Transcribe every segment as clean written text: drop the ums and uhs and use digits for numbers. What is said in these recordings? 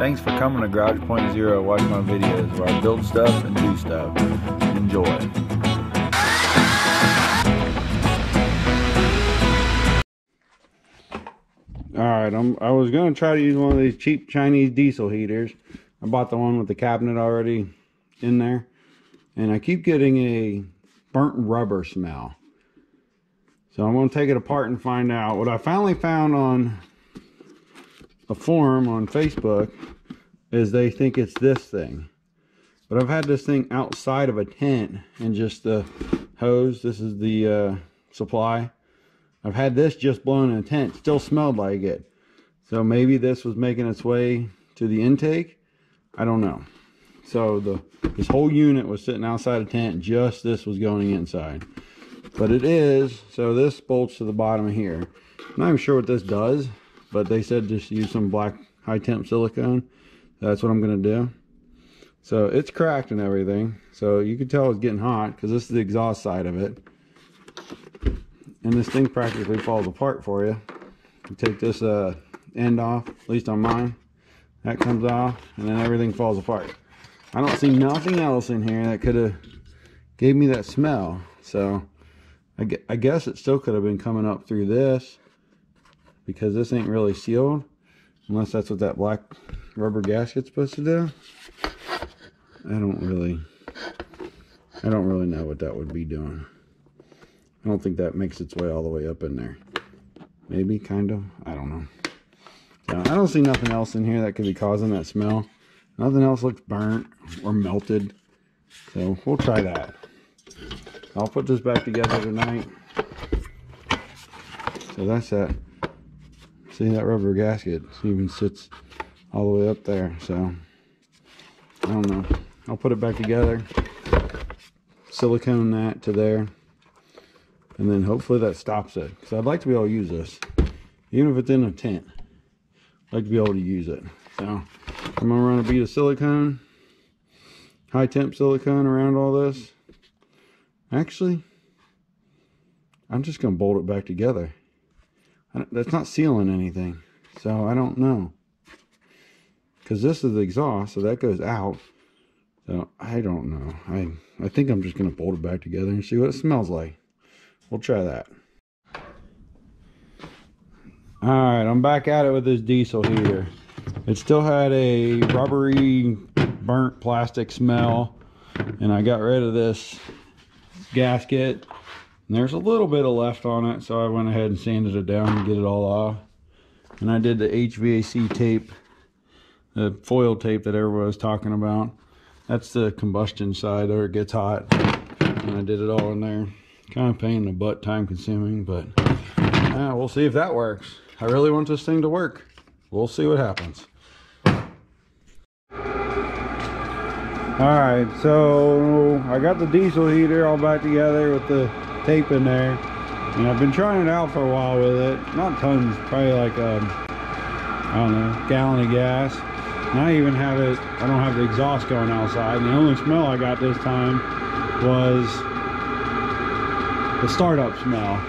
Thanks for coming to Garage Point Zero to watch my videos where I build stuff and do stuff. Enjoy. Alright, I was going to try to use one of these cheap Chinese diesel heaters. I bought the one with the cabinet already in there. And I keep getting a burnt rubber smell. So I'm going to take it apart and find out. What I finally found on a forum on Facebook is they think it's this thing. But I've had this thing outside of a tent and just the hose. This is the supply. I've had this just blown in a tent. Still smelled like it. So maybe this was making its way to the intake. I don't know. So this whole unit was sitting outside a tent. Just this was going inside. But it is. So this bolts to the bottom of here. I'm not even sure what this does. But they said just use some black high temp silicone. That's what I'm going to do. So it's cracked and everything. So you can tell it's getting hot because this is the exhaust side of it. And this thing practically falls apart for you. You take this end off, at least on mine. That comes off, and then everything falls apart. I don't see nothing else in here that could have gave me that smell. So I guess it still could have been coming up through this because this ain't really sealed, unless that's what that black rubber gasket's supposed to do. I don't really know what that would be doing. I don't think that makes its way all the way up in there. Maybe, kind of. I don't know. So I don't see nothing else in here that could be causing that smell. Nothing else looks burnt or melted. So we'll try that. I'll put this back together tonight. So that's that. See that rubber gasket? It even sits all the way up there. So I don't know. I'll put it back together. Silicone that to there. And then hopefully that stops it. Because I'd like to be able to use this. Even if it's in a tent. I'd like to be able to use it. So I'm going to run a bead of silicone. High temp silicone around all this. Actually, I'm just going to bolt it back together. That's not sealing anything. So I don't know. Because this is the exhaust. So that goes out. So I don't know. I think I'm just going to bolt it back together and see what it smells like. We'll try that. Alright, I'm back at it with this diesel heater. It still had a rubbery, burnt plastic smell. And I got rid of this gasket. And there's a little bit of left on it, so I went ahead and sanded it down and get it all off. And I did the HVAC tape, the foil tape that everybody was talking about. That's the combustion side where it gets hot. And I did it all in there. Kind of pain in the butt, time consuming, but we'll see if that works. I really want this thing to work. We'll see what happens. Alright, so I got the diesel heater all back together with the tape in there. And I've been trying it out for a while with it. Not tons, probably like I don't know, gallon of gas. And I even have it, I don't have the exhaust going outside. And the only smell I got this time was the startup smell.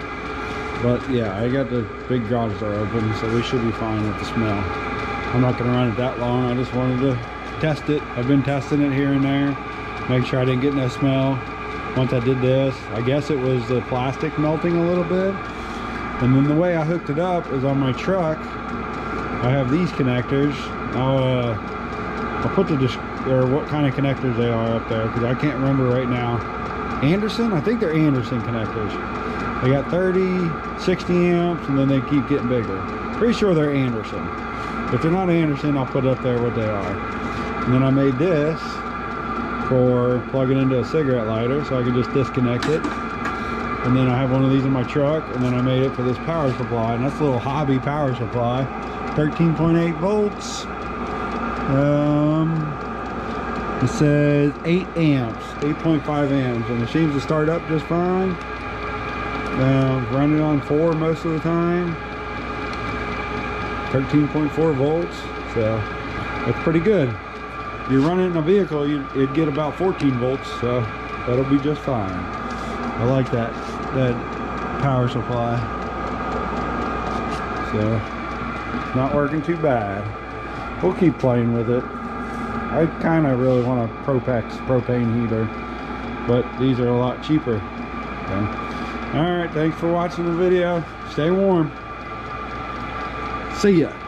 But yeah, I got the big garage door open, so we should be fine with the smell. I'm not going to run it that long. I just wanted to test it. I've been testing it here and there, make sure I didn't get no smell. Once I did this, I guess it was the plastic melting a little bit. And then the way I hooked it up is on my truck. I have these connectors. I'll put or what kind of connectors they are up there, because I can't remember right now. Anderson? I think they're Anderson connectors. They got 30, 60 amps, and then they keep getting bigger. Pretty sure they're Anderson. If they're not Anderson, I'll put up there what they are. And then I made this for plugging into a cigarette lighter, so I can just disconnect it. And then I have one of these in my truck, and then I made it for this power supply, and that's a little hobby power supply. 13.8 volts. It says 8 amps, 8.5 amps, and it seems to start up just fine. Running on 4 most of the time. 13.4 volts, so that's pretty good. If you're running in a vehicle, it'd get about 14 volts, so that'll be just fine. I like that power supply. So not working too bad. we'll keep playing with it. I kind of really want a Propex propane heater, but these are a lot cheaper. Okay. All right, thanks for watching the video. Stay warm. See ya.